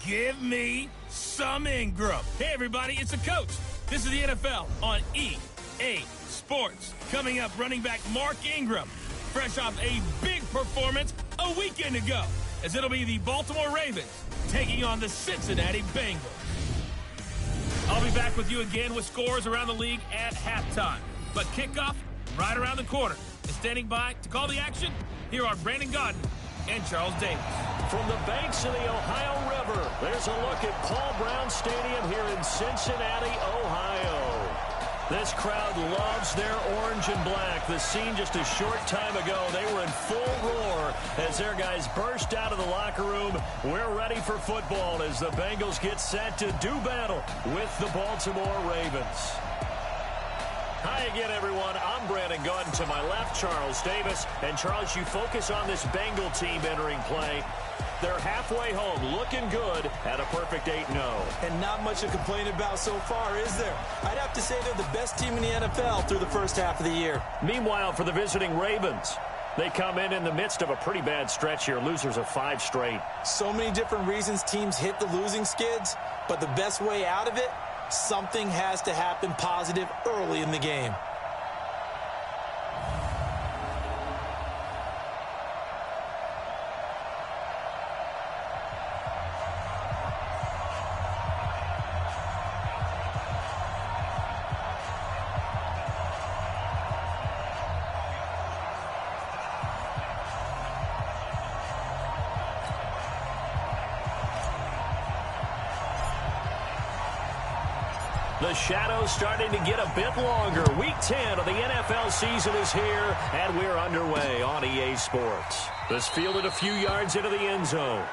Give me some Ingram. Hey, everybody, it's the coach. This is the NFL on EA Sports. Coming up, running back Mark Ingram, fresh off a big performance a weekend ago, as it'll be the Baltimore Ravens taking on the Cincinnati Bengals. I'll be back with you again with scores around the league at halftime. But kickoff right around the corner. And standing by to call the action, here are Brandon Gaudin and Charles Davis. From the banks of the Ohio River, there's a look at Paul Brown Stadium here in Cincinnati, Ohio. This crowd loves their orange and black. The scene just a short time ago, they were in full roar as their guys burst out of the locker room. We're ready for football as the Bengals get set to do battle with the Baltimore Ravens. Hi again, everyone. I'm Brandon Gaudin. To my left, Charles Davis. And, Charles, you focus on this Bengal team entering play. They're halfway home, looking good at a perfect 8-0. And not much to complain about so far, is there? I'd have to say they're the best team in the NFL through the first half of the year. Meanwhile, for the visiting Ravens, they come in the midst of a pretty bad stretch here, losers of 5 straight. So many different reasons teams hit the losing skids, but the best way out of it, something has to happen positive early in the game. The shadow's starting to get a bit longer. Week 10 of the NFL season is here, and we're underway on EA Sports. This fielded a few yards into the end zone.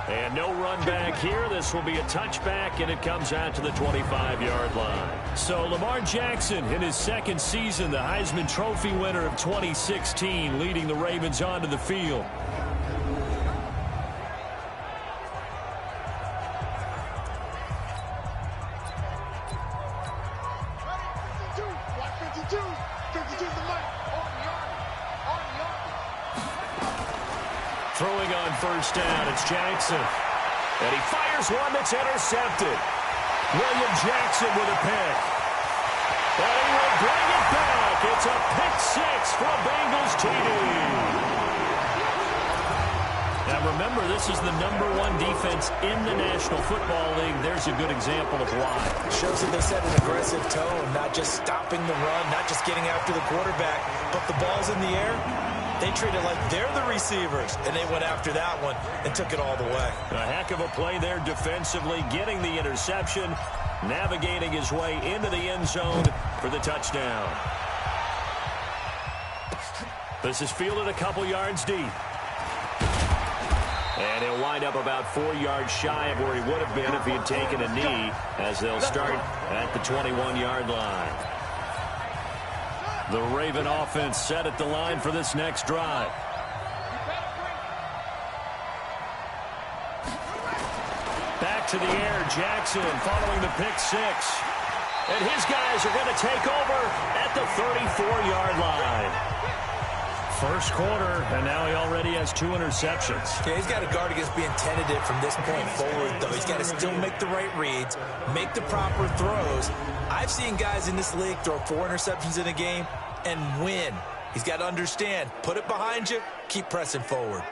And no run back here. This will be a touchback, and it comes out to the 25-yard line. So Lamar Jackson, in his second season, the Heisman Trophy winner of 2016, leading the Ravens onto the field. Throwing on first down, it's Jackson. And he fires one that's intercepted. William Jackson with a pick. And he will bring it back. It's a pick six for a Bengals TD. Now remember, this is the #1 defense in the National Football League. There's a good example of why. It shows that they set an aggressive tone, not just stopping the run, not just getting after the quarterback, but the ball's in the air. They treat it like they're the receivers, and they went after that one and took it all the way. A heck of a play there defensively, getting the interception, navigating his way into the end zone for the touchdown. This is fielded a couple yards deep. And he'll wind up about 4 yards shy of where he would have been if he had taken a knee, as they'll start at the 21-yard line. The Raven offense set at the line for this next drive. Back to the air, Jackson following the pick six. And his guys are going to take over at the 34-yard line. First quarter, and now he already has 2 interceptions. Yeah, he's got to guard against being tentative from this point forward, though. He's got to still make the right reads, make the proper throws. I've seen guys in this league throw 4 interceptions in a game and win. He's got to understand, put it behind you, keep pressing forward.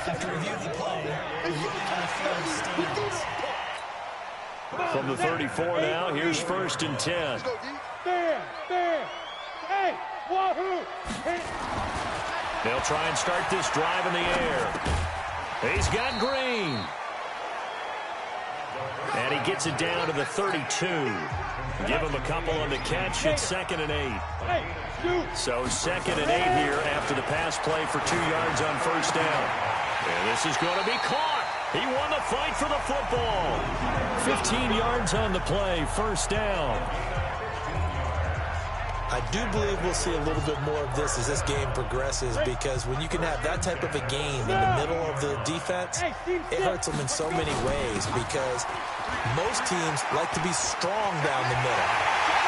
After reviewing the play, From the 34 now, here's 1st and 10. Hey, wahoo! They'll try and start this drive in the air. He's got Green. And he gets it down to the 32. Give him a couple on the catch. It's 2nd and 8. So 2nd and 8 here after the pass play for 2 yards on first down. And this is going to be caught. He won the fight for the football. 15 yards on the play, first down. I do believe we'll see a little bit more of this as this game progresses, because when you can have that type of a game in the middle of the defense, it hurts them in so many ways, because most teams like to be strong down the middle.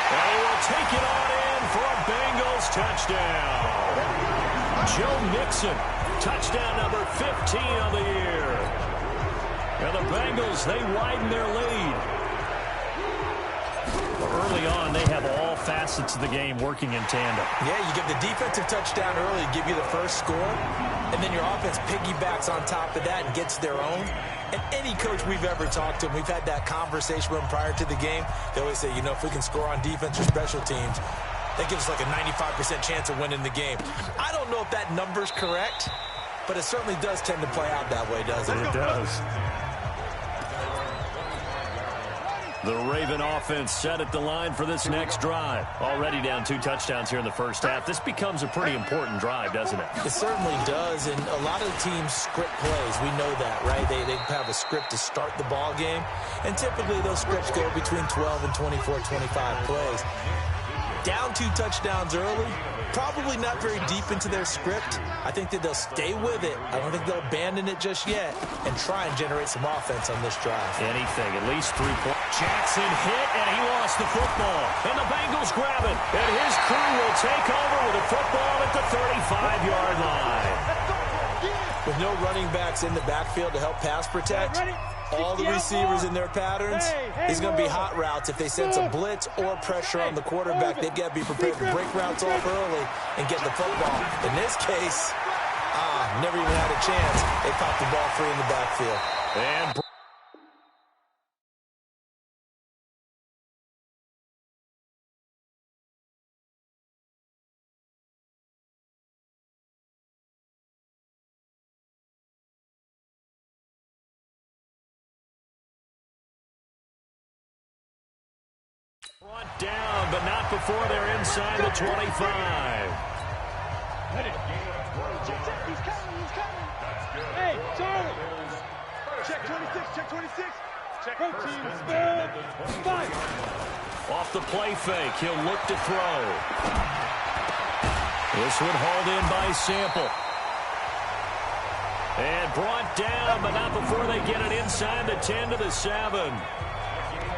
And he will take it on in for a Bengals touchdown. Joe Mixon, touchdown number 15 of the year. And the Bengals, they widen their lead. Early on, they have all facets of the game working in tandem. Yeah, you give the defensive touchdown early, give you the first score, and then your offense piggybacks on top of that and gets their own. And any coach we've ever talked to, and we've had that conversation with them prior to the game, they always say, you know, if we can score on defense or special teams, that gives us like a 95% chance of winning the game. I don't know if that number's correct, but it certainly does tend to play out that way, doesn't it? It does. The Raven offense set at the line for this next drive. Already down 2 touchdowns here in the first half. This becomes a pretty important drive, doesn't it? It certainly does, and a lot of teams script plays. We know that, right? They have a script to start the ball game, and typically those scripts go between 12 and 24, 25 plays. Down 2 touchdowns early, probably not very deep into their script. I think that they'll stay with it. I don't think they'll abandon it just yet and try and generate some offense on this drive. Anything, at least 3 points. Jackson hit, and he lost the football. And the Bengals grab it. And his crew will take over with the football at the 35-yard line. With no running backs in the backfield to help pass protect, all the receivers in their patterns, it's going to be hot routes. If they sense a blitz or pressure on the quarterback, they've got to be prepared to break routes off early and get the football. In this case, never even had a chance. They popped the ball free in the backfield. And brought down, but not before they're inside the 25. Hey, Charlie. Check 26, check 26. Check go team, five. Off the play fake, he'll look to throw. This one hauled in by Sample. And brought down, but not before they get it inside the 10 to the 7.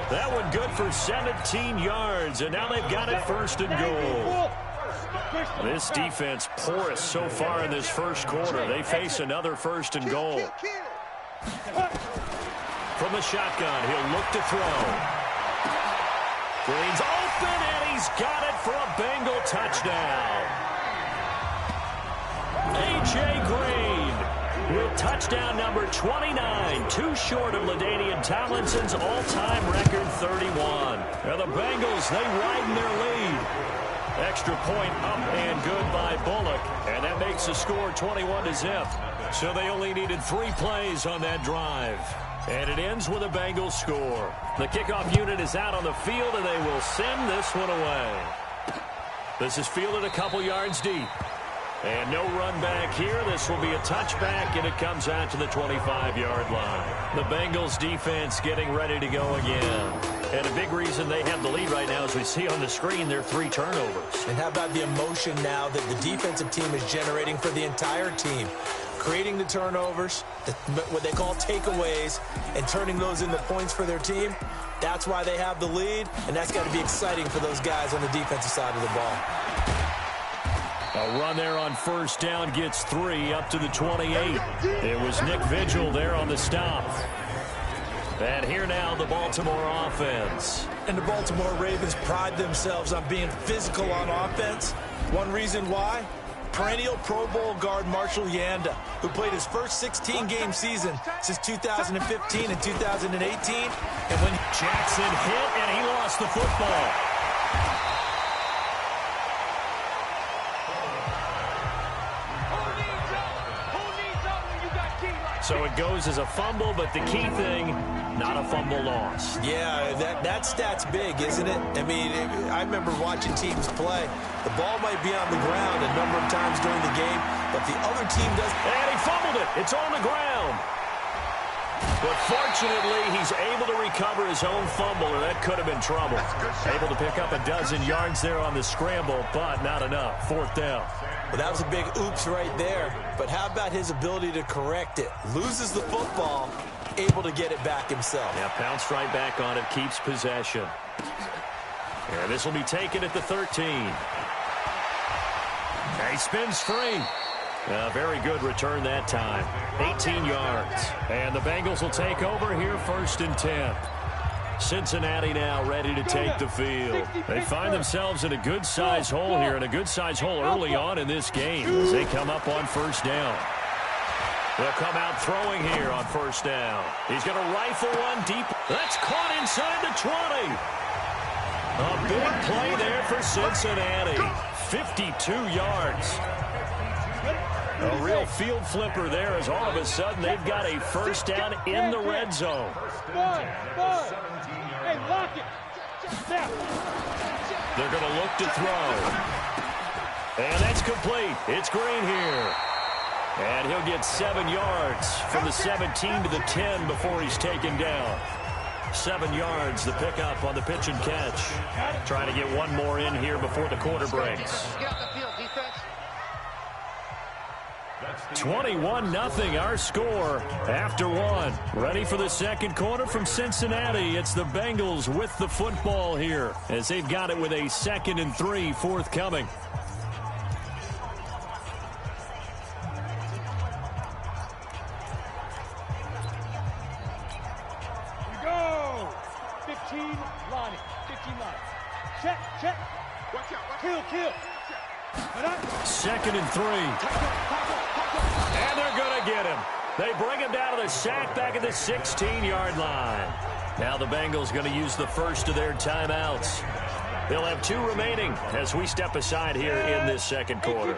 That one good for 17 yards, and now they've got it first and goal. This defense porous so far in this first quarter. They face another first and goal. From the shotgun, he'll look to throw. Green's open, and he's got it for a Bengal touchdown. A.J. Green with touchdown number 29, too short of LaDainian Tomlinson's all-time record 31. Now the Bengals, they widen their lead. Extra point up and good by Bullock, and that makes the score 21-0. So they only needed 3 plays on that drive. And it ends with a Bengals score. The kickoff unit is out on the field, and they will send this one away. This is fielded a couple yards deep. And no run back here. This will be a touchback, and it comes out to the 25-yard line. The Bengals defense getting ready to go again. And a big reason they have the lead right now, as we see on the screen, their 3 turnovers. And how about the emotion now that the defensive team is generating for the entire team? Creating the turnovers, what they call takeaways, and turning those into points for their team. That's why they have the lead, and that's got to be exciting for those guys on the defensive side of the ball. A run there on first down gets 3 up to the 28. It was Nick Vigil there on the stop. And here now the Baltimore offense. And the Baltimore Ravens pride themselves on being physical on offense. One reason why? Perennial Pro Bowl guard Marshall Yanda, who played his first 16-game season since 2015 and 2018. And when Jackson hit, and he lost the football. So it goes as a fumble, but the key thing, not a fumble loss. Yeah, that stat's big, isn't it? I mean, I remember watching teams play. The ball might be on the ground a number of times during the game, but the other team does. And he fumbled it. It's on the ground. But fortunately, he's able to recover his own fumble, or that could have been trouble. Able to pick up a dozen yards there on the scramble, but not enough. Fourth down. Well, that was a big oops right there. But how about his ability to correct it? Loses the football, able to get it back himself. Yeah, pounced right back on it, keeps possession. And this will be taken at the 13. He spins free. A very good return that time. 18 yards. And the Bengals will take over here 1st and 10. Cincinnati now ready to take the field. They find themselves in a good-sized hole here, and a good-sized hole early on in this game as they come up on 1st down. They'll come out throwing here on 1st down. He's going to rifle one deep. That's caught inside the 20. A big play there for Cincinnati. 52 yards. A real field flipper there as all of a sudden they've got a 1st down in the red zone. Hey, lock it. They're going to look to throw. And that's complete. It's Green here. And he'll get 7 yards from the 17 to the 10 before he's taken down. 7 yards, the pickup on the pitch and catch. Trying to get one more in here before the quarter breaks. 21-0 our score after one. Ready for the second quarter from Cincinnati. It's the Bengals with the football here as they've got it with a 2nd and 3 forthcoming. We go. 15 line. 15 line. Check. Watch out. Kill. 2nd and 3. And they're going to get him. They bring him down to the sack back at the 16-yard line. Now the Bengals going to use the first of their timeouts. They'll have 2 remaining as we step aside here in this second quarter.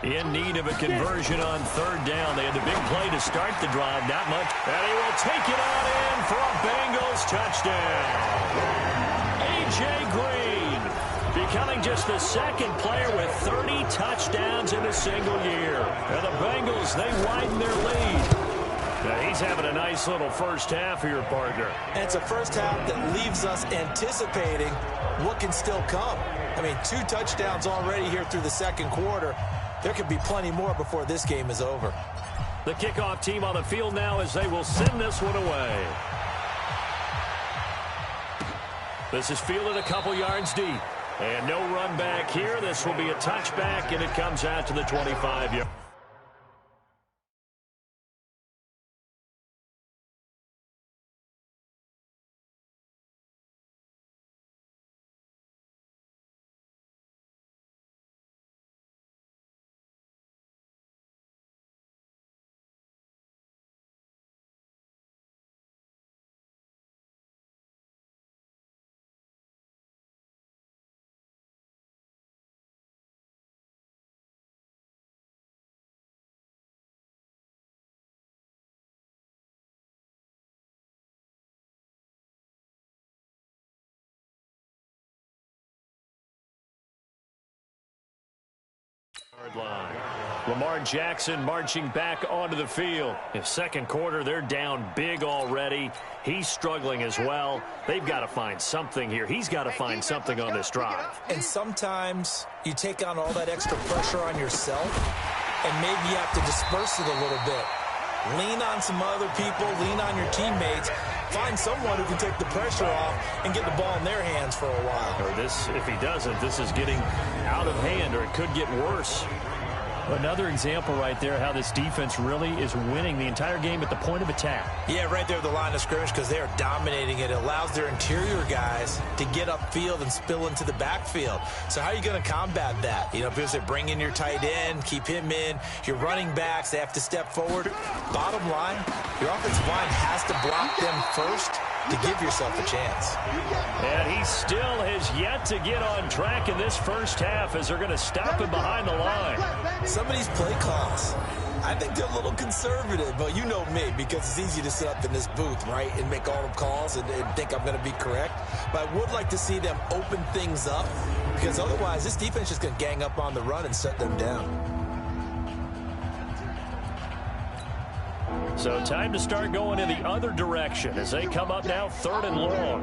In need of a conversion on 3rd down. They had the big play to start the drive, not much. And he will take it on in for a Bengals touchdown. A.J. Green becoming just the 2nd player with 30 touchdowns in a single year. And the Bengals, they widen their lead. Now he's having a nice little first half here, partner. And it's a first half that leaves us anticipating what can still come. I mean, 2 touchdowns already here through the second quarter. There could be plenty more before this game is over. The kickoff team on the field now as they will send this one away. This is fielded a couple yards deep. And no run back here. This will be a touchback, and it comes out to the 25-yard. Line. Lamar Jackson marching back onto the field. In second quarter, they're down big already. He's struggling as well. They've got to find something here. He's got to find something on this drive. And sometimes you take on all that extra pressure on yourself, and maybe you have to disperse it a little bit. Lean on some other people, lean on your teammates. Find someone who can take the pressure off and get the ball in their hands for a while. Or this, if he doesn't, this is getting out of hand, or it could get worse. Another example right there how this defense really is winning the entire game at the point of attack. Yeah, right there at the line of scrimmage because they are dominating it. It allows their interior guys to get upfield and spill into the backfield. So how are you going to combat that? You know, because they bring in your tight end, keep him in. Your running backs, they have to step forward. Bottom line, your offensive line has to block them first to give yourself a chance. And he still has yet to get on track in this first half as they're going to stop him behind the line. Some of these play calls, I think they're a little conservative, but you know me, because it's easy to sit up in this booth, right, and make all the calls and think I'm going to be correct. But I would like to see them open things up, because otherwise this defense is going to gang up on the run and shut them down. So time to start going in the other direction as they come up now 3rd and long.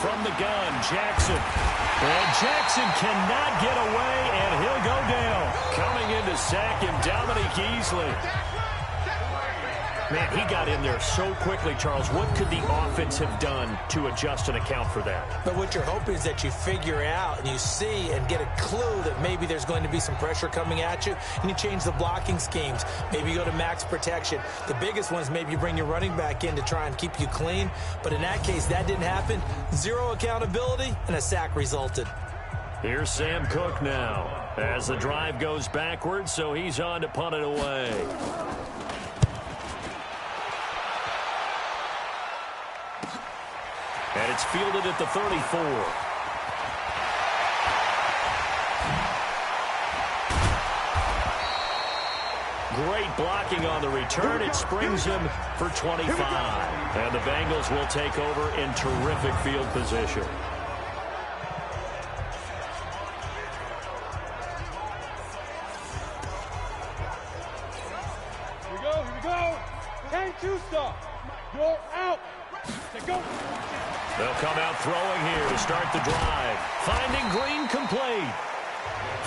From the gun, Jackson. And Jackson cannot get away, and he'll go down. Coming in to sack him, Dominique Easley. Man, he got in there so quickly, Charles. What could the offense have done to adjust and account for that? But what you're hoping is that you figure out and you see and get a clue that maybe there's going to be some pressure coming at you, and you change the blocking schemes. Maybe you go to max protection. The biggest one is maybe you bring your running back in to try and keep you clean. But in that case, that didn't happen. Zero accountability, and a sack resulted. Here's Sam Cook now as the drive goes backwards, so he's on to punt it away. And it's fielded at the 34. Great blocking on the return. It springs him for 25. And the Bengals will take over in terrific field position. Here we go. 10-2 stop. You're out. Let's go. They'll come out throwing here to start the drive. Finding Green complete.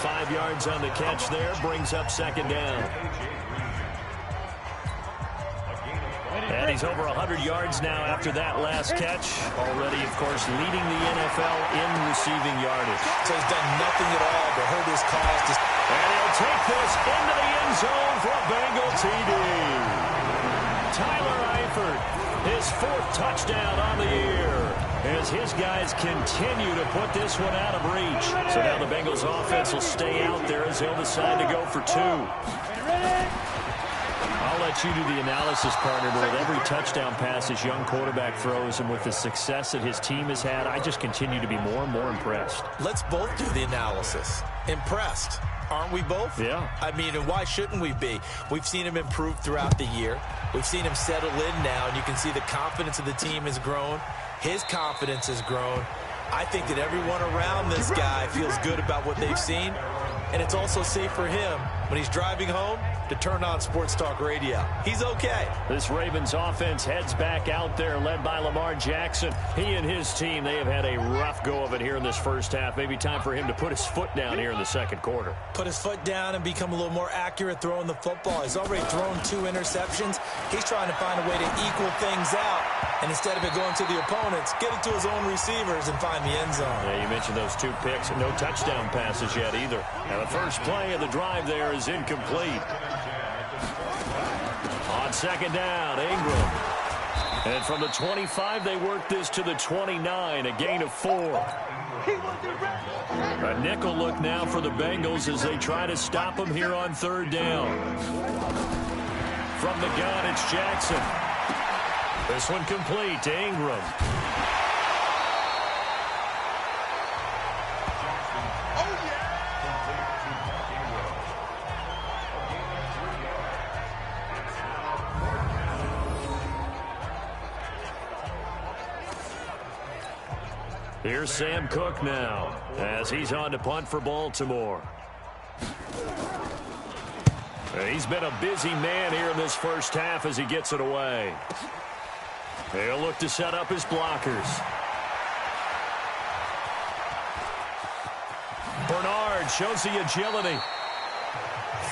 5 yards on the catch there, brings up 2nd down. And he's over 100 yards now after that last catch. Already, of course, leading the NFL in receiving yardage. So he's done nothing at all to hurt his cause. And he'll take this into the end zone for a Bengal TD. Tyler Eifert, his 4th touchdown on the year, as his guys continue to put this one out of reach. So now the Bengals offense will stay out there as they'll decide to go for 2. I'll let you do the analysis, partner, but with every touchdown pass this young quarterback throws and with the success that his team has had, I just continue to be more and more impressed. Let's both do the analysis. Impressed. Aren't we both? Yeah. I mean, and why shouldn't we be? We've seen him improve throughout the year. We've seen him settle in now, and you can see the confidence of the team has grown. His confidence has grown. I think that everyone around this guy feels good about what they've seen, and it's also safe for him when he's driving home to turn on Sports Talk Radio. He's okay. This Ravens offense heads back out there, led by Lamar Jackson. He and his team, they have had a rough go of it here in this first half. Maybe time for him to put his foot down here in the 2nd quarter. Put his foot down and become a little more accurate throwing the football. He's already thrown 2 interceptions. He's trying to find a way to equal things out. And instead of it going to the opponents, get it to his own receivers and find the end zone. Yeah, you mentioned those 2 picks and no touchdown passes yet either. And the first play of the drive there is incomplete. On 2nd down, Ingram. And from the 25, they work this to the 29, a gain of 4. A nickel look now for the Bengals as they try to stop him here on 3rd down. From the gun, it's Jackson. This one complete to Ingram. Here's Sam Cook now as he's on to punt for Baltimore. He's been a busy man here in this first half as he gets it away. He'll look to set up his blockers. Bernard shows the agility.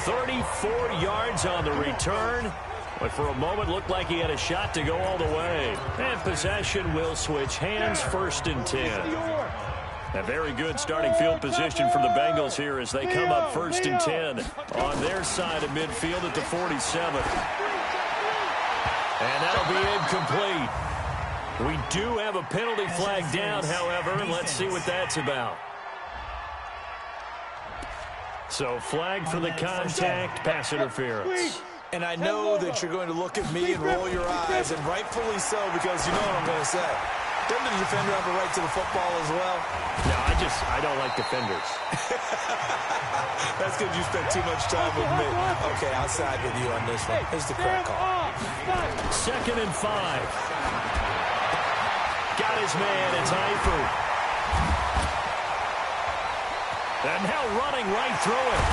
34 yards on the return. But for a moment, looked like he had a shot to go all the way. And possession will switch hands, 1st and 10. A very good starting field position for the Bengals here as they come up 1st and 10 on their side of midfield at the 47. And that'll be incomplete. We do have a penalty flag down, however, and let's see what that's about. So flag for the contact, pass interference. And I know that you're going to look at me and roll your eyes, and rightfully so, because you know what I'm going to say. Doesn't the defender have a right to the football as well? No, I don't like defenders. That's because you spent too much time with me. Okay, I'll side with you on this one. Here's the correct call. 2nd and 5. Got his man. It's Eifert. And now running right through it.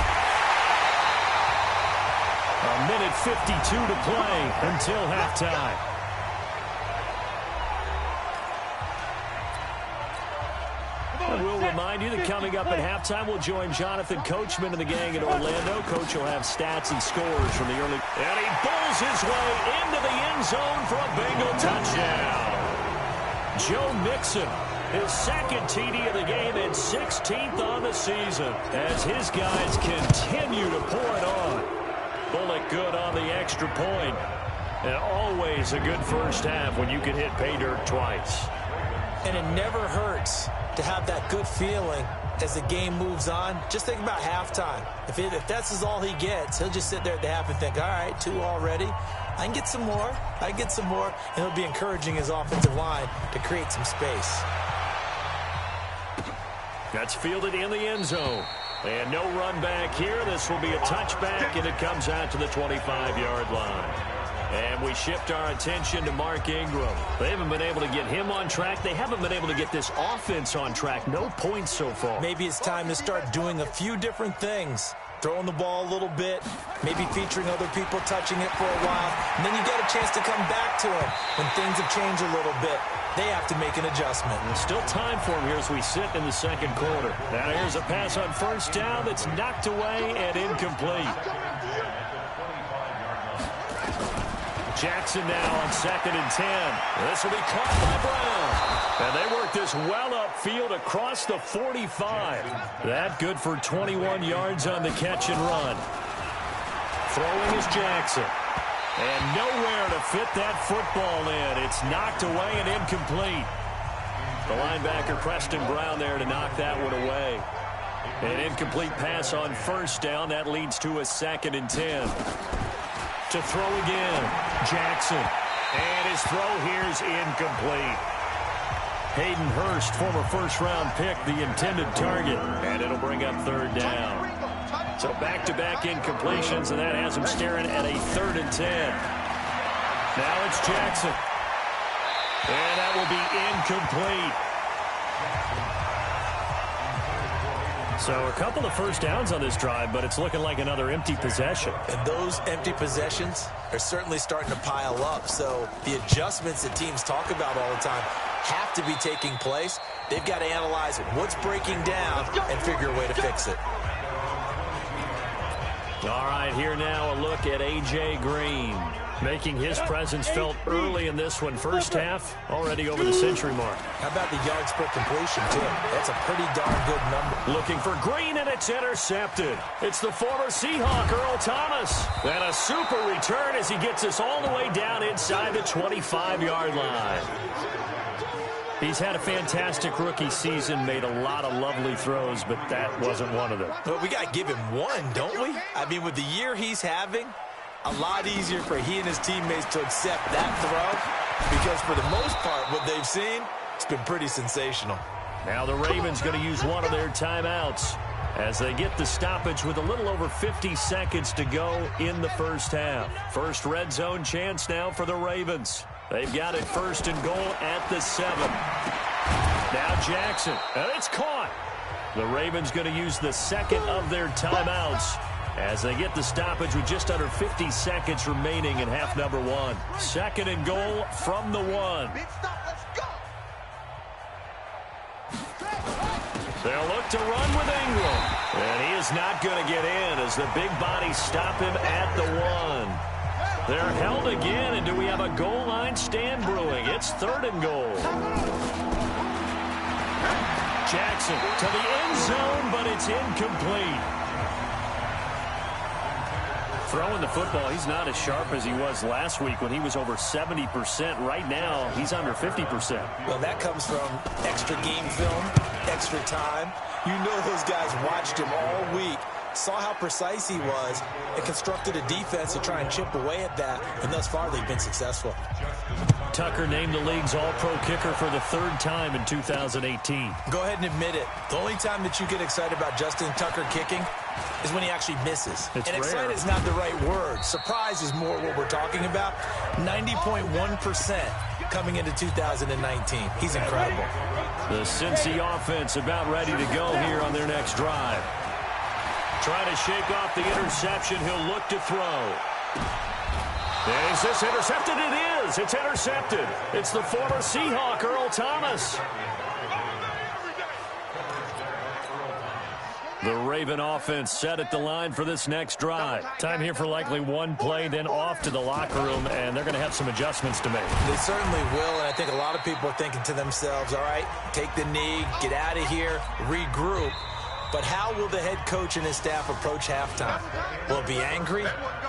A minute 52 to play until halftime. We'll remind you that coming up at halftime, we'll join Jonathan Coachman and the gang in Orlando. Coach will have stats and scores from the early. And he bowls his way into the end zone for a Bengal touchdown. Joe Mixon, his second TD of the game and 16th on the season as his guys continue to pour it on. Bullet good on the extra point. And always a good first half when you can hit pay dirt twice. And it never hurts to have that good feeling as the game moves on. Just think about halftime. If that's all he gets, he'll just sit there at the half and think, all right, 2 already. I can get some more. I can get some more. And he'll be encouraging his offensive line to create some space. That's fielded in the end zone. And no run back here. This will be a touchback, and it comes out to the 25-yard line. And we shift our attention to Mark Ingram. They haven't been able to get him on track. They haven't been able to get this offense on track. No points so far. Maybe it's time to start doing a few different things. Throwing the ball a little bit, maybe featuring other people touching it for a while. And then you get a chance to come back to him when things have changed a little bit. They have to make an adjustment. There's still time for him here as we sit in the second quarter. Now here's a pass on first down that's knocked away and incomplete. Jackson now on 2nd and 10. This will be caught by Brown. And they work this well upfield across the 45. That good for 21 yards on the catch and run. Throwing is Jackson. And nowhere to fit that football in. It's knocked away and incomplete. The linebacker Preston Brown there to knock that one away. An incomplete pass on first down. That leads to a 2nd and 10. To throw again, Jackson. And his throw here's incomplete. Hayden Hurst, former first-round pick, the intended target. And it'll bring up 3rd down. So back-to-back incompletions, and that has him staring at a 3rd and 10. Now it's Jackson. And that will be incomplete. So a couple of first downs on this drive, but it's looking like another empty possession. And those empty possessions are certainly starting to pile up. So the adjustments that teams talk about all the time have to be taking place. They've got to analyze what's breaking down and figure a way to fix it. All right, here now a look at A.J. Green. Making his presence felt early in this one. First half, already over the century mark. How about the yards per completion, too? That's a pretty darn good number. Looking for Green, and it's intercepted. It's the former Seahawk, Earl Thomas. And a super return as he gets us all the way down inside the 25-yard line. He's had a fantastic rookie season, made a lot of lovely throws, but that wasn't one of them. Well, we got to give him one, don't we? I mean, with the year he's having, a lot easier for he and his teammates to accept that throw because for the most part, what they've seen, it's been pretty sensational. Now the Ravens going to use one of their timeouts as they get the stoppage with a little over 50 seconds to go in the first half. First red zone chance now for the Ravens. They've got it 1st and goal at the 7. Now Jackson, and it's caught. The Ravens going to use the second of their timeouts as they get the stoppage with just under 50 seconds remaining in half number 1. 2nd and goal from the 1. They'll look to run with Ingram. And he is not going to get in as the big bodies stop him at the 1. They're held again, and do we have a goal line stand brewing? It's 3rd and goal. Jackson to the end zone, but it's incomplete. Throwing the football, he's not as sharp as he was last week when he was over 70%. Right now, he's under 50%. Well, that comes from extra game film, extra time. You know those guys watched him all week, saw how precise he was, and constructed a defense to try and chip away at that, and thus far they've been successful. Tucker named the league's all-pro kicker for the 3rd time in 2018. Go ahead and admit it. The only time that you get excited about Justin Tucker kicking is when he actually misses. It's and rare. excited is not the right word. Surprise is more what we're talking about. 90.1% coming into 2019. He's incredible. The Cincy offense about ready to go here on their next drive. Trying to shake off the interception. He'll look to throw. Is this intercepted? It is. It's intercepted. It's the former Seahawk, Earl Thomas. The Raven offense set at the line for this next drive. Time here for likely one play, then off to the locker room, and they're going to have some adjustments to make. They certainly will, and I think a lot of people are thinking to themselves, all right, take the knee, get out of here, regroup. But how will the head coach and his staff approach halftime? Will it be angry?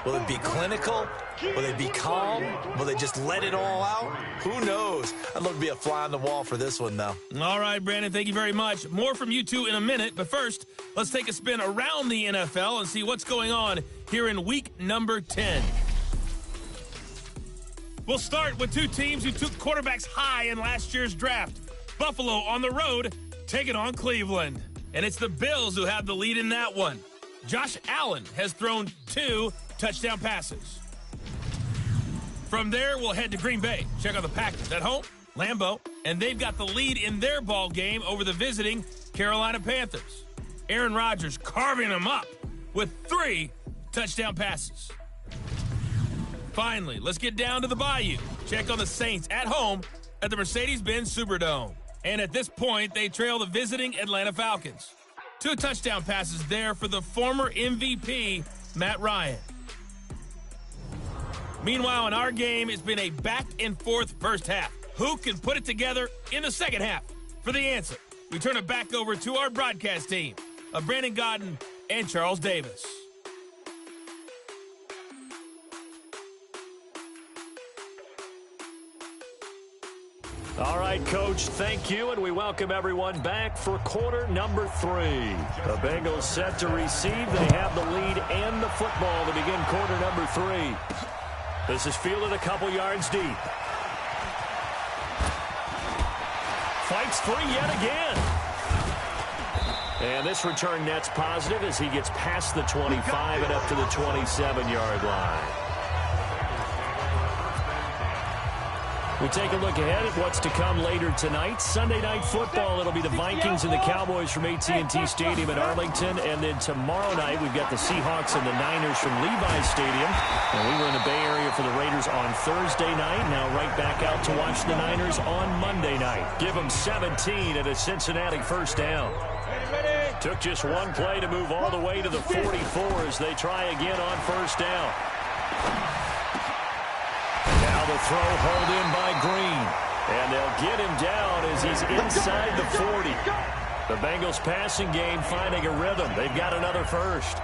Will it be clinical? Will they be calm? Will they just let it all out? Who knows? I'd love to be a fly on the wall for this one, though. All right, Brandon, thank you very much. More from you two in a minute. But first, let's take a spin around the NFL and see what's going on here in week number 10. We'll start with two teams who took quarterbacks high in last year's draft. Buffalo on the road, taking on Cleveland. And it's the Bills who have the lead in that one. Josh Allen has thrown 2 touchdown passes. From there, we'll head to Green Bay. Check out the Packers at home, Lambeau, and they've got the lead in their ball game over the visiting Carolina Panthers. Aaron Rodgers carving them up with 3 touchdown passes. Finally, let's get down to the Bayou. Check on the Saints at home at the Mercedes-Benz Superdome. And at this point, they trail the visiting Atlanta Falcons. 2 touchdown passes there for the former MVP, Matt Ryan. Meanwhile, in our game, it's been a back-and-forth first half. Who can put it together in the second half? For the answer, we turn it back over to our broadcast team of Brandon Godden and Charles Davis. All right, Coach, thank you, and we welcome everyone back for quarter number 3. The Bengals set to receive. They have the lead and the football to begin quarter number 3. This is fielded a couple yards deep. Fights free yet again. And this return net's positive as he gets past the 25 and up to the 27-yard line. We take a look ahead at what's to come later tonight. Sunday Night Football, it'll be the Vikings and the Cowboys from AT&T Stadium in Arlington. And then tomorrow night, we've got the Seahawks and the Niners from Levi's Stadium. And we were in the Bay Area for the Raiders on Thursday night. Now right back out to watch the Niners on Monday night. Give them 17 at a Cincinnati first down. Took just one play to move all the way to the 44 as they try again on first down. The throw hauled in by Green. And they'll get him down as he's inside the 40. The Bengals passing game finding a rhythm. They've got another first.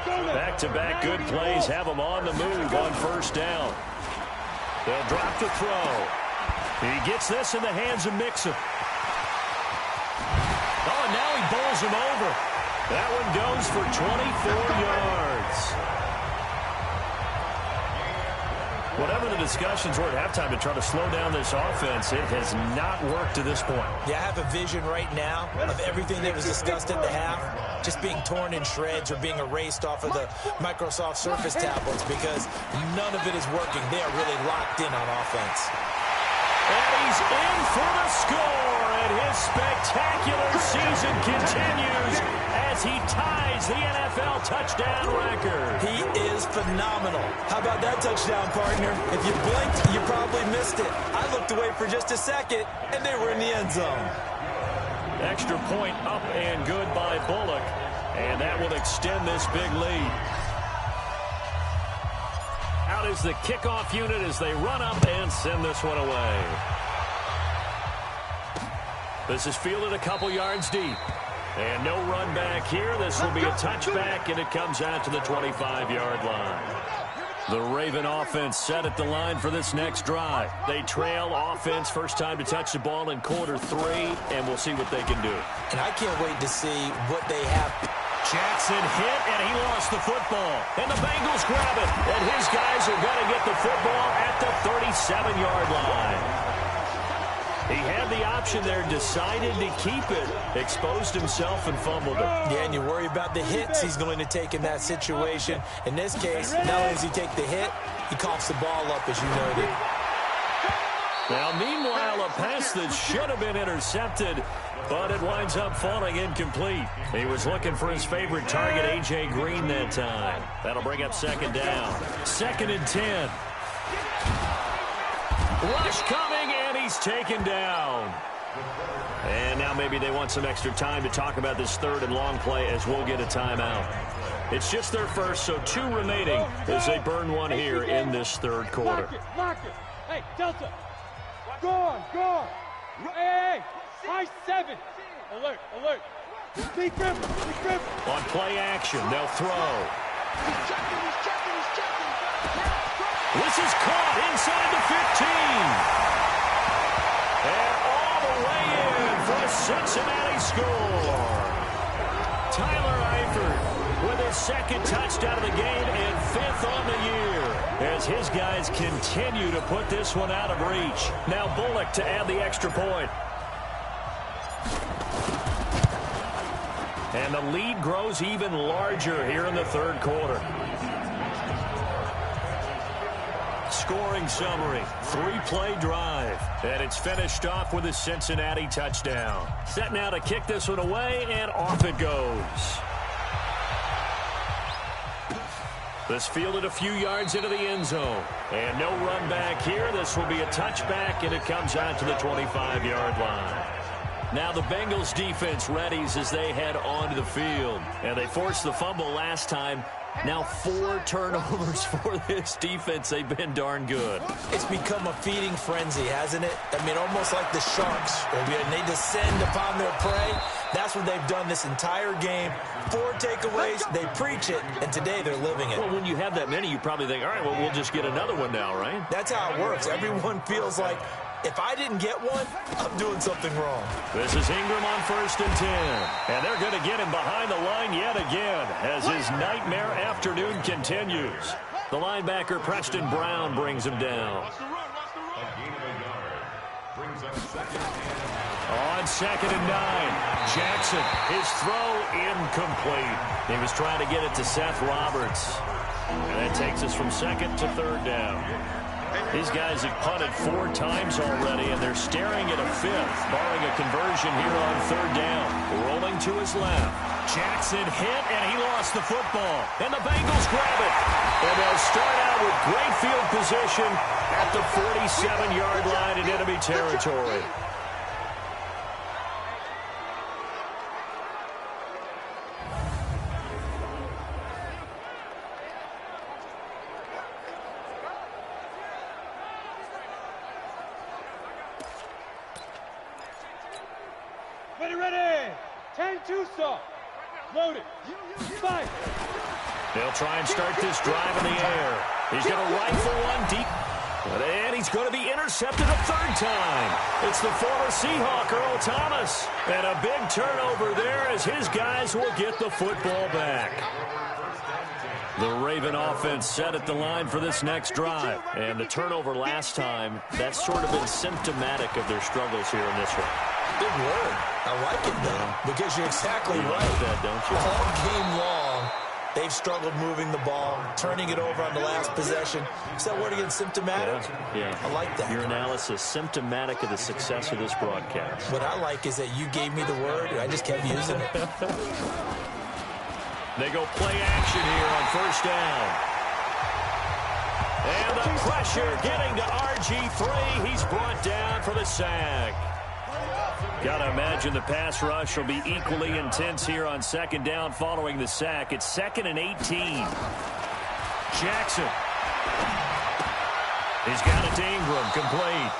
Back-to-back good plays have them on the move on first down. They'll drop the throw. He gets this in the hands of Mixon. Oh, and now he bowls him over. That one goes for 24 yards. Whatever the discussions were at halftime to try to slow down this offense, it has not worked to this point. Yeah, I have a vision right now of everything that was discussed at the half just being torn in shreds or being erased off of the Microsoft Surface tablets because none of it is working. They are really locked in on offense. And he's in for the score, and his spectacular season continues as he ties the NFL touchdown record. He is phenomenal. How about that touchdown, partner? If you blinked, you probably missed it. I looked away for just a second, and they were in the end zone. Extra point up and good by Bullock, and that will extend this big lead. Out is the kickoff unit as they run up and send this one away. This is fielded a couple yards deep. And no run back here. This will be a touchback, and it comes out to the 25-yard line. The Raven offense set at the line for this next drive. They trail offense first time to touch the ball in quarter 3, and we'll see what they can do. And I can't wait to see what they have. Jackson hit, and he lost the football. And the Bengals grab it, and his guys are going to get the football at the 37-yard line. He had the option there, decided to keep it, exposed himself and fumbled it. Yeah, and you worry about the hits he's going to take in that situation. In this case, not only does he take the hit, he coughs the ball up, as you noted. Now, meanwhile, a pass that should have been intercepted but it winds up falling incomplete. He was looking for his favorite target, A.J. Green, that time. That'll bring up second down. 2nd and 10. Rush coming, and he's taken down. And now maybe they want some extra time to talk about this 3rd and long play as we'll get a timeout. It's just their first, so 2 remaining as they burn one here in this 3rd quarter. Lock it. Hey, Delta. Go on. Hey, high 7. Alert. Be careful. On play action, they'll throw. He's checking. This is caught inside the 15. And all the way in for a Cincinnati score. Tyler Eifert with his 2nd touchdown of the game and 5th on the year, as his guys continue to put this one out of reach. Now Bullock to add the extra point. And the lead grows even larger here in the 3rd quarter. Scoring summary, 3-play drive, and it's finished off with a Cincinnati touchdown. Set now to kick this one away, and off it goes. This fielded a few yards into the end zone, and no run back here. This will be a touchback, and it comes out to the 25-yard line. Now the Bengals defense readies as they head onto the field, and they forced the fumble last time. Now 4 turnovers for this defense. They've been darn good. It's become a feeding frenzy, hasn't it? I mean, almost like the Sharks. When they descend upon their prey, that's what they've done this entire game. 4 takeaways, they preach it, and today they're living it. Well, when you have that many, you probably think, all right, well, we'll just get another one now, right? That's how it works. Everyone feels like, if I didn't get one, I'm doing something wrong. This is Ingram on 1st and 10. And they're going to get him behind the line yet again as his nightmare afternoon continues. The linebacker, Preston Brown, brings him down. On 2nd and 9, Jackson, his throw incomplete. He was trying to get it to Seth Roberts. And that takes us from 2nd to 3rd down. These guys have punted 4 times already, and they're staring at a 5th, barring a conversion here on 3rd down. Rolling to his left. Jackson hit, and he lost the football. And the Bengals grab it. And they'll start out with great field position at the 47-yard line in enemy territory. Ready. 10-2 stop. Loaded. 5. They'll try and start this drive in the air. He's going to rifle one deep. And he's going to be intercepted a 3rd time. It's the former Seahawk, Earl Thomas. And a big turnover there as his guys will get the football back. The Raven offense set at the line for this next drive. And the turnover last time, that's sort of been symptomatic of their struggles here in this one. Big word. I like it, though, because you're exactly right. Like that, don't you? All game long, they've struggled moving the ball, turning it over on the last possession. Is that word again, symptomatic? Yeah. I like that. Your analysis, symptomatic of the success of this broadcast. What I like is that you gave me the word, and I just kept using it. They go play action here on 1st down. And the pressure getting to RG3. He's brought down for the sack. Got to imagine the pass rush will be equally intense here on 2nd down following the sack. It's 2nd and 18. Jackson. He's got it to Ingram, complete.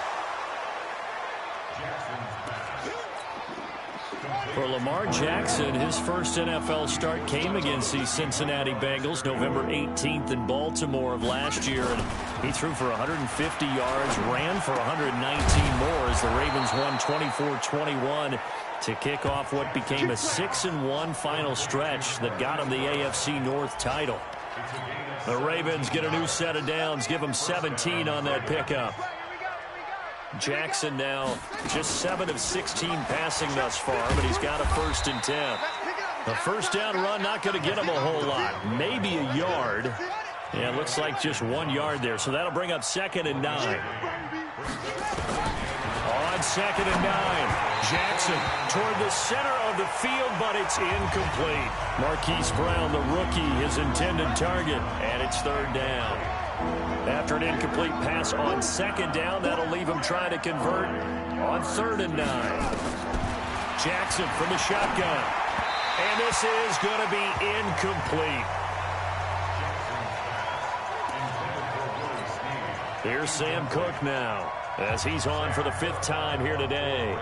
For Lamar Jackson, his first NFL start came against the Cincinnati Bengals November 18th in Baltimore of last year. And he threw for 150 yards, ran for 119 more as the Ravens won 24-21 to kick off what became a 6-1 final stretch that got him the AFC North title. The Ravens get a new set of downs, give them 17 on that pickup. Jackson now just 7 of 16 passing thus far, but he's got a 1st and 10. A 1st down run not going to get him a whole lot. Maybe a yard. Yeah, it looks like just 1 yard there, so that'll bring up 2nd and 9. On 2nd and 9. Jackson toward the center of the field, but it's incomplete. Marquise Brown, the rookie, his intended target, and it's 3rd down. After an incomplete pass on 2nd down, that'll leave him trying to convert on 3rd and 9. Jackson from the shotgun. And this is going to be incomplete. Here's Sam Cook now, as he's on for the 5th time here today.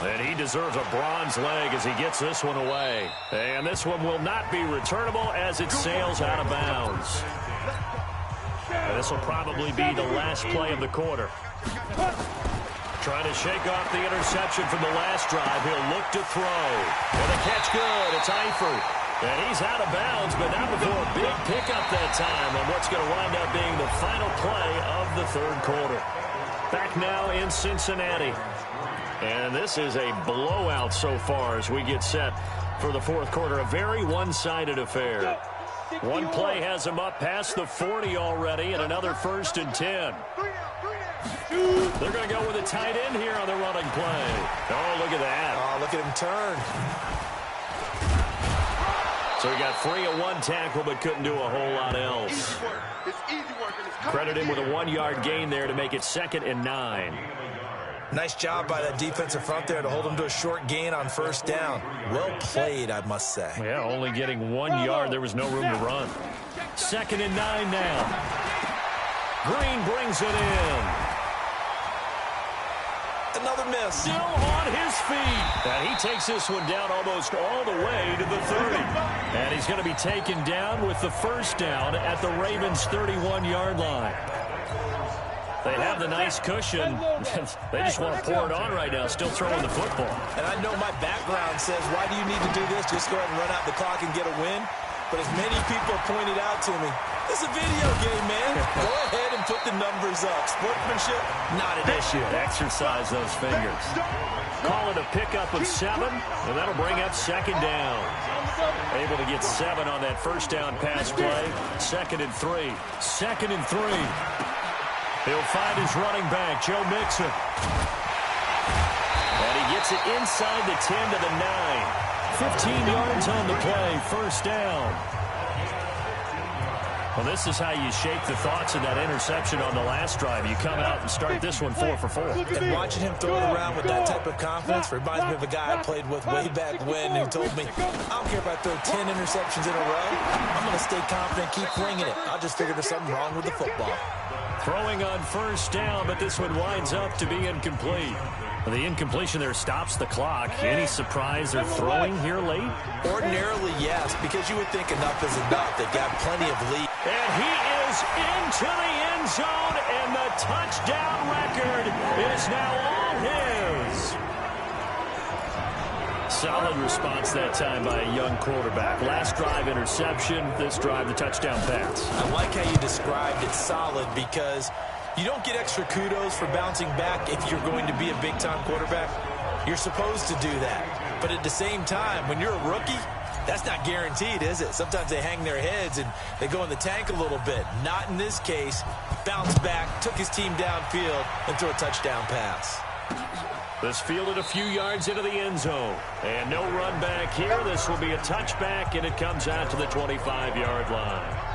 And he deserves a bronze leg as he gets this one away. And this one will not be returnable as it sails out of bounds. This will probably be the last play of the quarter. Trying to shake off the interception from the last drive. He'll look to throw. And the catch good. It's Eifert. And he's out of bounds, but not before a big pickup that time on what's going to wind up being the final play of the 3rd quarter. Back now in Cincinnati. And this is a blowout so far as we get set for the 4th quarter. A very one-sided affair. One play has him up past the 40 already, and another 1st and 10. They're going to go with a tight end here on the running play. Oh, look at that. Oh, look at him turn. So he got free of one tackle, but couldn't do a whole lot else. Credit him with a 1-yard gain there to make it 2nd and 9. Nice job by that defensive front there to hold him to a short gain on 1st down. Well played, I must say. Yeah, only getting 1 yard. There was no room to run. 2nd and 9 now. Green brings it in. Another miss. Still on his feet. And he takes this one down almost all the way to the 30. And he's going to be taken down with the 1st down at the Ravens' 31-yard line. They have the nice cushion. They just want to pour it on right now, still throwing the football. And I know my background says, why do you need to do this? Just go ahead and run out the clock and get a win. But as many people have pointed out to me, it's a video game, man. Go ahead and put the numbers up. Sportsmanship, not an issue. Exercise those fingers. Call it a pickup of 7, and that'll bring up 2nd down. Able to get 7 on that 1st down pass play. 2nd and 3. 2nd and 3. He'll find his running back, Joe Mixon. And he gets it inside the 10 to the 9. 15 yards on the play, 1st down. Well, this is how you shake the thoughts of that interception on the last drive. You come out and start this one 4 for 4. And watching him throw it around with that type of confidence reminds me of a guy I played with way back when who told me, I don't care if I throw 10 interceptions in a row. I'm going to stay confident, keep flinging it. I'll just figure there's something wrong with the football. Throwing on 1st down, but this one winds up to be incomplete. The incompletion there stops the clock. Any surprise they're throwing here late? Ordinarily, yes, because you would think enough is enough. They've got plenty of lead. And he is into the end zone, and the touchdown record is now all his. Solid response that time by a young quarterback. Last drive, interception. This drive, the touchdown pass. I like how you described it solid because you don't get extra kudos for bouncing back if you're going to be a big-time quarterback. You're supposed to do that. But at the same time, when you're a rookie, that's not guaranteed, is it? Sometimes they hang their heads and they go in the tank a little bit. Not in this case. Bounced back, took his team downfield, and threw a touchdown pass. This fielded a few yards into the end zone. And no run back here. This will be a touchback, and it comes out to the 25-yard line.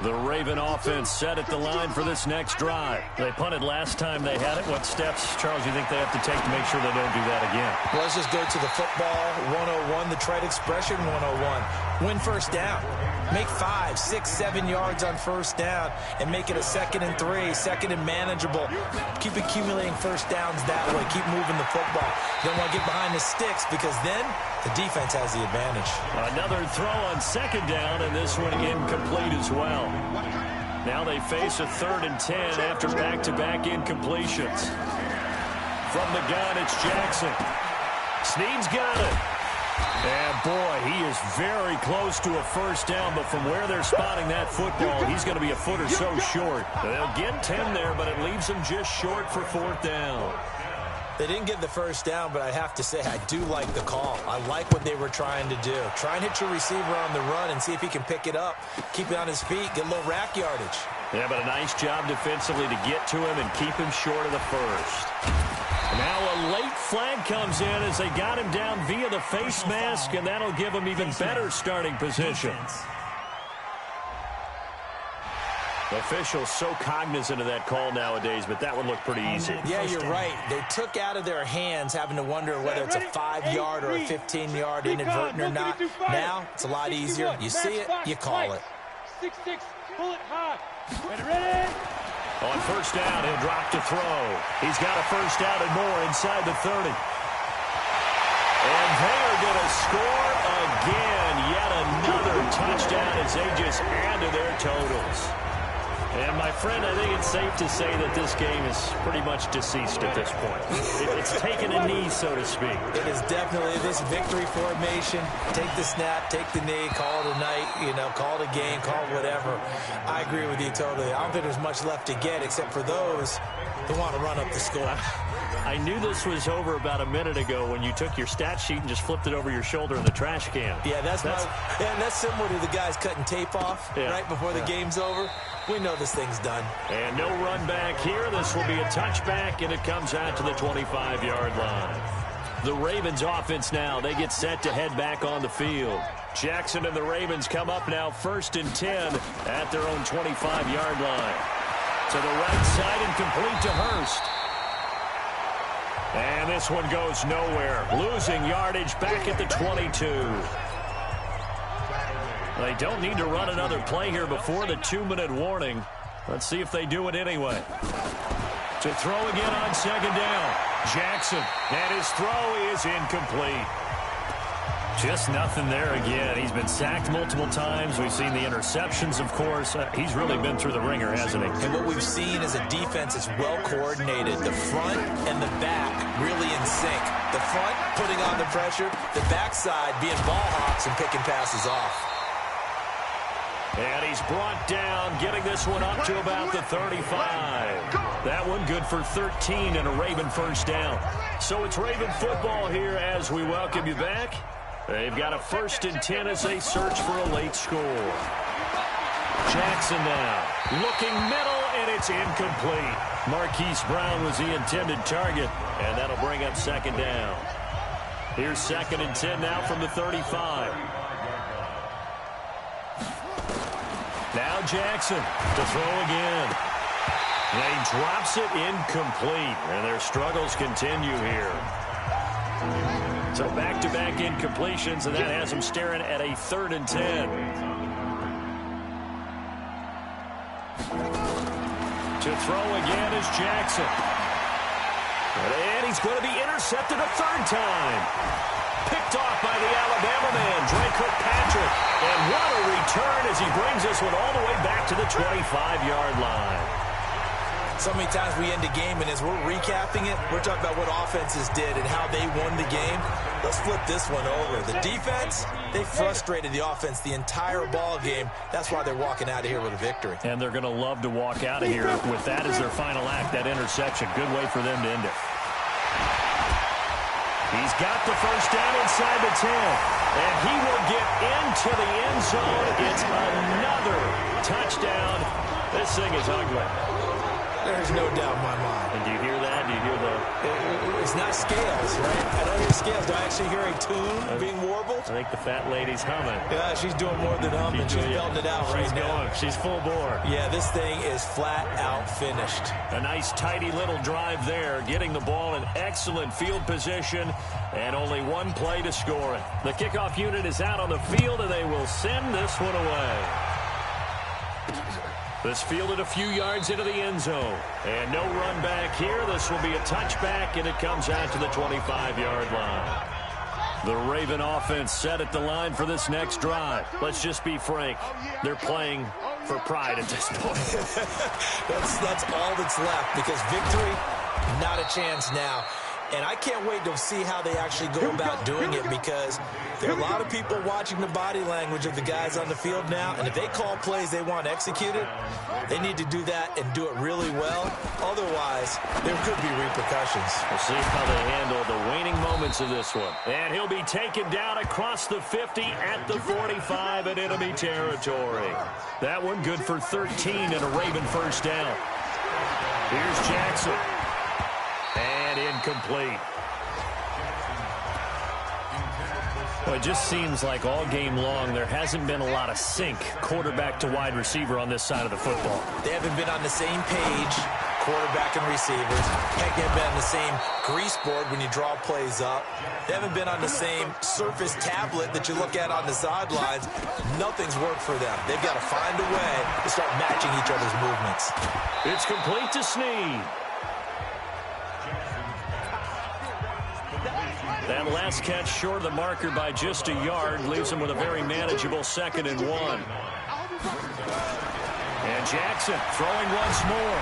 The Raven offense set at the line for this next drive. They punted last time they had it. What steps, Charles, you think they have to take to make sure they don't do that again? Well, let's just go to the football 101, the trade expression 101. Win 1st down. Make 5, 6, 7 yards on 1st down and make it a 2nd and 3, 2nd and manageable. Keep accumulating 1st downs that way. Keep moving the football. You don't want to get behind the sticks because then the defense has the advantage. Another throw on 2nd down, and this one incomplete as well. Now they face a 3rd and 10 after back-to-back incompletions. From the gun, it's Jackson. Snead's got it. And, boy, he is very close to a 1st down, but from where they're spotting that football, he's going to be a foot or so short. They'll get 10 there, but it leaves them just short for 4th down. They didn't get the 1st down, but I have to say I do like the call. I like what they were trying to do. Try and hit your receiver on the run and see if he can pick it up. Keep it on his feet, get a little rack yardage. Yeah, but a nice job defensively to get to him and keep him short of the first. Now a late flag comes in as they got him down via the face mask, and that'll give him even better starting position. Officials so cognizant of that call nowadays, but that one looked pretty easy. Yeah, you're right. They took out of their hands having to wonder whether it's a 5-yard or a 15-yard inadvertent or not. Now, it's a lot easier. You see it, you call it. 6-6, pull it high. Ready? On first down, he'll drop to throw. He's got a first down and more inside the 30. And they are going to score again. Yet another touchdown as they just add to their totals. And, my friend, I think it's safe to say that this game is pretty much deceased at this point. It's taken a knee, so to speak. It is definitely this victory formation. Take the snap, take the knee, call it a night, call it a game, call it whatever. I agree with you totally. I don't think there's much left to get except for those who want to run up the score. I knew this was over about a minute ago when you took your stat sheet and just flipped it over your shoulder in the trash can. Yeah, that's similar to the guys cutting tape off right before the game's over. We know this thing's done. And no run back here. This will be a touchback, and it comes out to the 25-yard line. The Ravens offense now, they get set to head back on the field. Jackson and the Ravens come up now 1st and 10 at their own 25-yard line. To the right side and complete to Hurst. And this one goes nowhere. Losing yardage back at the 22. They don't need to run another play here before the 2-minute warning. Let's see if they do it anyway. To throw again on 2nd down. Jackson, and his throw is incomplete. Just nothing there again. He's been sacked multiple times. We've seen the interceptions, of course. He's really been through the ringer, hasn't he? And what we've seen is a defense that's well coordinated. The front and the back really in sync. The front putting on the pressure, the backside being ball hawks and picking passes off. And he's brought down, getting this one up to about the 35. That one good for 13 and a Raven first down. So it's Raven football here as we welcome you back. They've got a 1st and 10 as they search for a late score. Jackson now looking middle, and it's incomplete. Marquise Brown was the intended target, and that'll bring up 2nd down. Here's 2nd and 10 now from the 35. Now Jackson to throw again. And he drops it incomplete, and their struggles continue here. So back-to-back incompletions, and that has them staring at a 3rd and 10. To throw again is Jackson. And he's going to be intercepted a 3rd time. Picked off by the Alabama man, Drake Kirkpatrick. And what a return as he brings this one all the way back to the 25-yard line. So many times we end a game, and as we're recapping it, we're talking about what offenses did and how they won the game. Let's flip this one over. The defense, they frustrated the offense the entire ball game. That's why they're walking out of here with a victory. And they're going to love to walk out of here with that as their final act, that interception. Good way for them to end it. He's got the first down inside the 10. And he will get into the end zone. It's another touchdown. This thing is ugly. There's no doubt in my mind. And do you hear that? Do you hear the... It's not scales, right? I don't hear scales. Do I actually hear a tune being warbled? I think the fat lady's humming. Yeah, she's doing more than humming. She's belting it out right now. She's full bore. Yeah, this thing is flat out finished. A nice, tidy little drive there, getting the ball in excellent field position, and only one play to score it. The kickoff unit is out on the field, and they will send this one away. This fielded a few yards into the end zone. And no run back here. This will be a touchback, and it comes out to the 25-yard line. The Raven offense set at the line for this next drive. Let's just be frank. They're playing for pride at this point. That's all that's left, because victory, not a chance now. And I can't wait to see how they actually go about doing it, because there are a lot of people watching the body language of the guys on the field now, and if they call plays they want executed, they need to do that and do it really well. Otherwise, there could be repercussions. We'll see how they handle the waning moments sequence of this one. And he'll be taken down across the 50 at the 45 in enemy territory. That one good for 13 and a Raven first down. Here's Jackson. And incomplete. Well, it just seems like all game long there hasn't been a lot of sync quarterback to wide receiver on this side of the football. They haven't been on the same page, quarterback and receivers. Heck, they haven't been on the same grease board when you draw plays up. They haven't been on the same surface tablet that you look at on the sidelines. Nothing's worked for them. They've got to find a way to start matching each other's movements. It's complete to Snead. That last catch short of the marker by just a yard leaves him with a very manageable 2nd and 1. And Jackson throwing once more.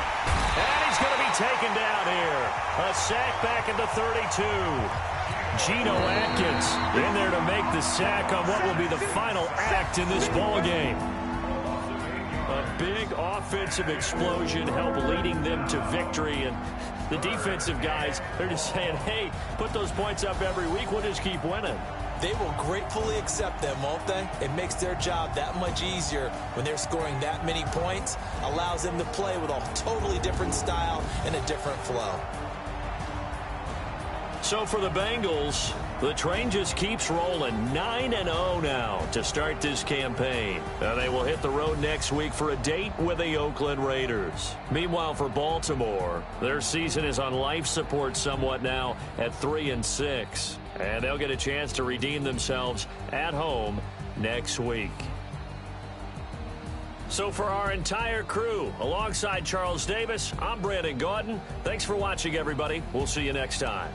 And he's going to be taken down here. A sack back at the 32. Geno Atkins in there to make the sack on what will be the final act in this ball game. A big offensive explosion helped leading them to victory, and the defensive guys, they're just saying, hey, put those points up every week, we'll just keep winning. They will gratefully accept them, won't they? It makes their job that much easier when they're scoring that many points, allows them to play with a totally different style and a different flow. So for the Bengals, the train just keeps rolling. 9-0 now to start this campaign. They will hit the road next week for a date with the Oakland Raiders. Meanwhile, for Baltimore, their season is on life support somewhat now at 3-6. And they'll get a chance to redeem themselves at home next week. So for our entire crew, alongside Charles Davis, I'm Brandon Gaudin. Thanks for watching, everybody. We'll see you next time.